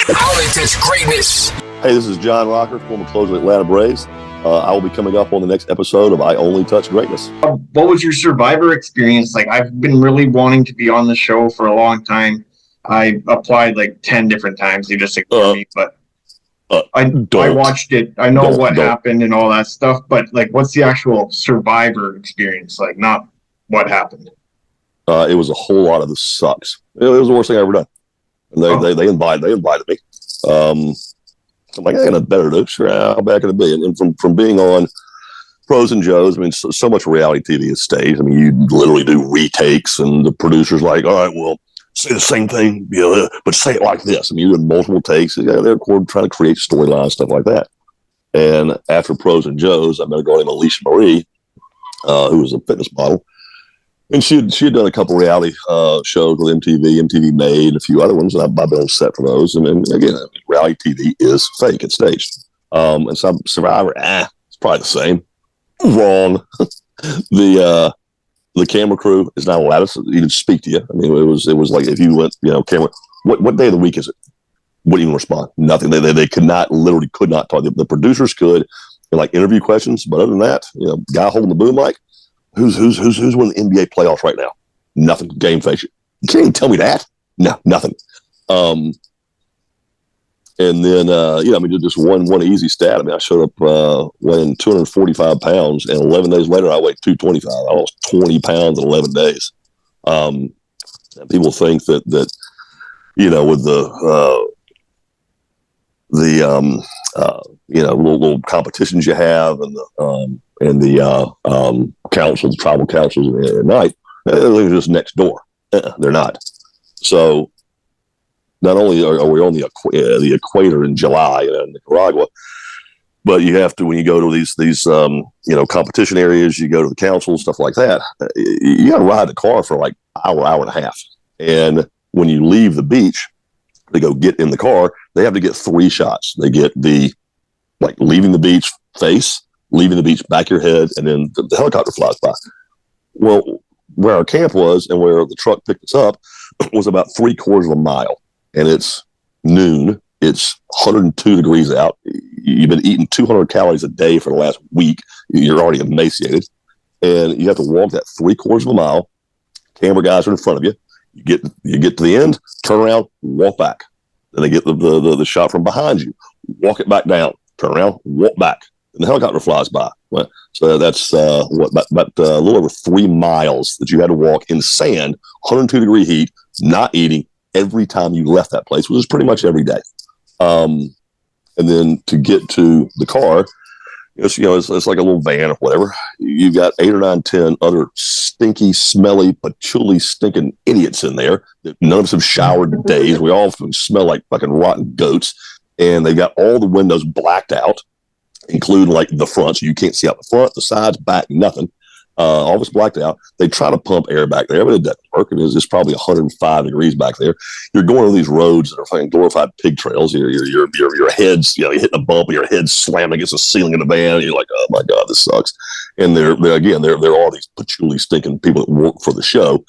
I only touch greatness. Hey, this is John Rocker, former closer of Atlanta Braves. I will be coming up on the next episode of I Only Touch Greatness. What was your Survivor experience like? I've been really wanting to be on the show for a long time. I applied like 10 different times. They just ignored me, but I watched it. I know what happened and all that stuff, but like, what's the actual Survivor experience like? Not what happened. It was a whole lot of the sucks. It was the worst thing I ever done. And they invited me. I'm like, I got nothing better to do. Sure, how bad can it be? And from being on Pros and Joes, I mean, so much reality TV is staged. I mean, you literally do retakes, and the producer's like, all right, well, say the same thing, but say it like this. I mean, you do multiple takes. They're trying to create storylines, stuff like that. And after Pros and Joes, I met a girl named Alicia Marie, who was a fitness model. And she had done a couple reality shows with MTV Made, and a few other ones, and I've been on set for those. And then again, reality TV is fake; it's staged. And some Survivor, it's probably the same. Wrong. The camera crew is not allowed to even speak to you. I mean, it was like if you went, camera. What day of the week is it? Wouldn't even respond. Nothing. They literally could not talk. The producers could, like interview questions, but other than that, guy holding the boom mic. Who's winning the NBA playoffs right now? Nothing. Game face. You can't even tell me that. No, nothing. And then just one easy stat. I mean, I showed up weighing 245 pounds, and 11 days later, I weighed 225. I lost 20 pounds in 11 days. And people think that with the little competitions you have, and the tribal councils at night, they're just next door. They're not. So not only are we on the equator in July in Nicaragua, but you have to, when you go to these competition areas, you go to the council, stuff like that, you got to ride the car for like hour and a half. And when you leave the beach, they go get in the car, they have to get 3 shots. They get leaving the beach face, leaving the beach back your head, and then the helicopter flies by. Well, where our camp was and where the truck picked us up was about 3/4 of a mile, and it's noon. It's 102 degrees out. You've been eating 200 calories a day for the last week. You're already emaciated, and you have to walk that 3/4 of a mile. Camera guys are in front of you. You get to the end, turn around, walk back. Then they get the shot from behind you. Walk it back down, turn around, walk back. And the helicopter flies by. Well, so that's about a little over 3 miles that you had to walk in sand, 102-degree heat, not eating every time you left that place, which is pretty much every day. And then to get to the car, it's like a little van or whatever. You've got 8 or 9, 10 other stinky, smelly, patchouli stinking idiots in there. None of us have showered in days. We all smell like fucking rotten goats. And they got all the windows blacked out, including like the front, so you can't see out the front, the sides, back, nothing. All of it's blacked out. They try to pump air back there, but it doesn't work. It's probably 105 degrees back there. You're going over these roads that are fucking glorified pig trails. Your head's, you're hitting a bump, your head's slamming against the ceiling of the van. And you're like, oh my God, this sucks. And there are all these patchouli stinking people that work for the show.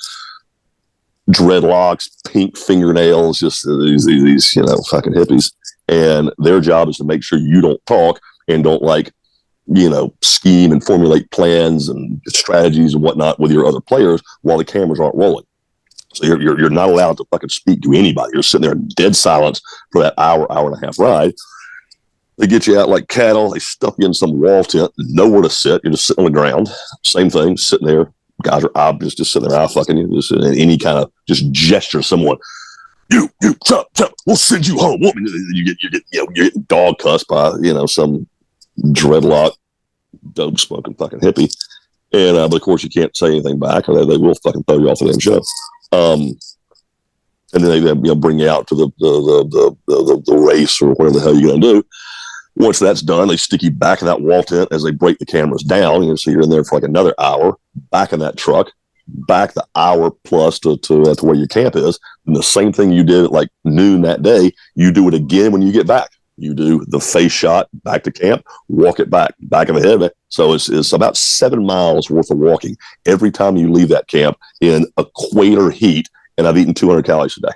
Dreadlocks, pink fingernails, just these fucking hippies. And their job is to make sure you don't talk and don't scheme and formulate plans and strategies and whatnot with your other players while the cameras aren't rolling. So you're not allowed to fucking speak to anybody. You're sitting there in dead silence for that hour and a half ride. They get you out like cattle. They stuff you in some wall tent, nowhere to sit. You're just sitting on the ground. Same thing, sitting there. Guys are obvious, just sitting there, fucking you, just in any kind of just gesture. Someone, you, chop, we'll send you home. You get dog cussed by some dreadlock, dope smoking fucking hippie, and but of course you can't say anything back, or they will fucking throw you off the damn show. And then they bring you out to the race or whatever the hell you're gonna do. Once that's done, they stick you back in that wall tent as they break the cameras down. So you're in there for like another hour, back in that truck, back the hour plus to where your camp is. And the same thing you did at like noon that day, you do it again when you get back. You do the face shot back to camp, walk it back of the head. So it's about 7 miles worth of walking every time you leave that camp in equator heat. And I've eaten 200 calories a day.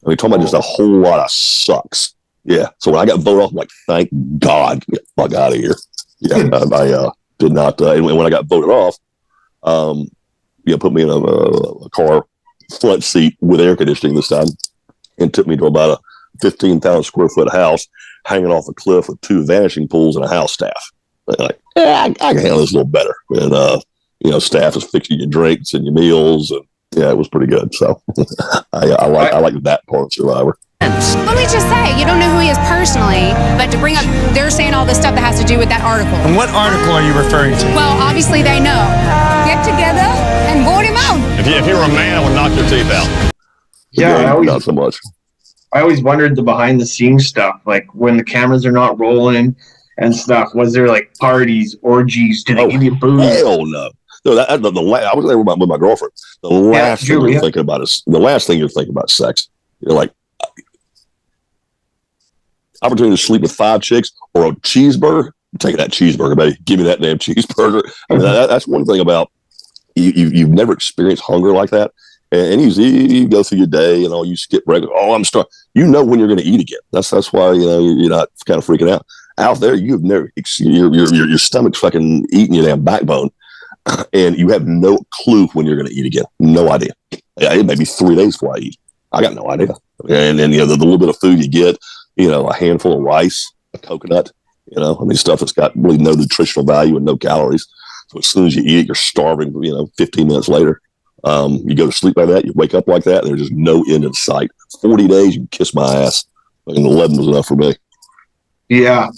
I mean, talking about just a whole lot of sucks. Yeah. So when I got voted off, I'm like, thank God, get the fuck out of here. Yeah. I did not. And when I got voted off, put me in a car front seat with air conditioning this time, and took me to about a 15,000 square foot house hanging off a cliff with 2 vanishing pools and a house staff. Like, I can handle this a little better. And staff is fixing your drinks and your meals, and yeah, it was pretty good. So I like that part of Survivor. Let me just say, you don't know who he is personally, but to bring up, they're saying all this stuff that has to do with that article. And what article are you referring to? Well, obviously they know. Get together and vote him out. If you were a man, I would knock your teeth out. Yeah, not so much. I always wondered the behind the scenes stuff, like when the cameras are not rolling and stuff. Was there like parties, orgies? Did they give you booze? Hell no. No, I was there with my girlfriend. The last thing you're thinking about is sex. You're like, opportunity to sleep with 5 chicks or a cheeseburger. I'm taking that cheeseburger, baby. Give me that damn cheeseburger. I mean, that's one thing about you've never experienced hunger like that. And you go through your day and you skip breakfast. Oh, I'm starving. You know when you're going to eat again. That's why you're not kind of freaking out. Out there, you've never your stomach's fucking eating your damn backbone, and you have no clue when you're going to eat again. No idea. It may be 3 days before I eat. I got no idea. And then the little bit of food you get, a handful of rice, a coconut, stuff that's got really no nutritional value and no calories. So as soon as you eat it, you're starving. 15 minutes later. You go to sleep like that, you wake up like that, and there's just no end in sight. 40 days, you can kiss my ass. And 11 was enough for me. Yeah.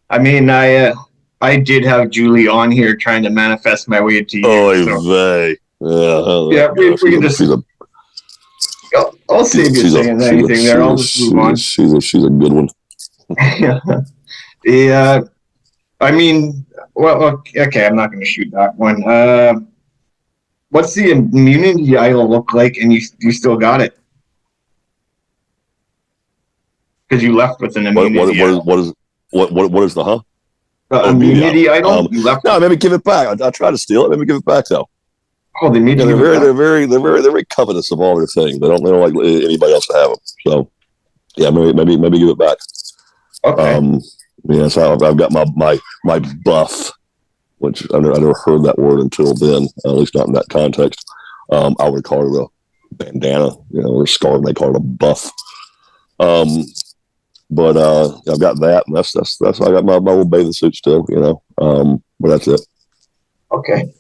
I mean, I did have Julie on here trying to manifest my way to you. We can just... I'll save you saying anything there. I'll just move on. She's a good one. Yeah. I mean, well, okay, I'm not going to shoot that one. What's the immunity idol look like, and you still got it? Because you left with an immunity idol. What is the immunity idol? You left. No, maybe give it back. I tried to steal it. Maybe give it back though. Oh, they made they're very covetous of all their things. They don't like anybody else to have them. So yeah, maybe give it back. Okay. So I've got my buff, which I never heard that word until then, at least not in that context. I would call it a bandana, or a scarf. They call it a buff. But I've got that, and that's I got my little bathing suit still, but that's it. Okay.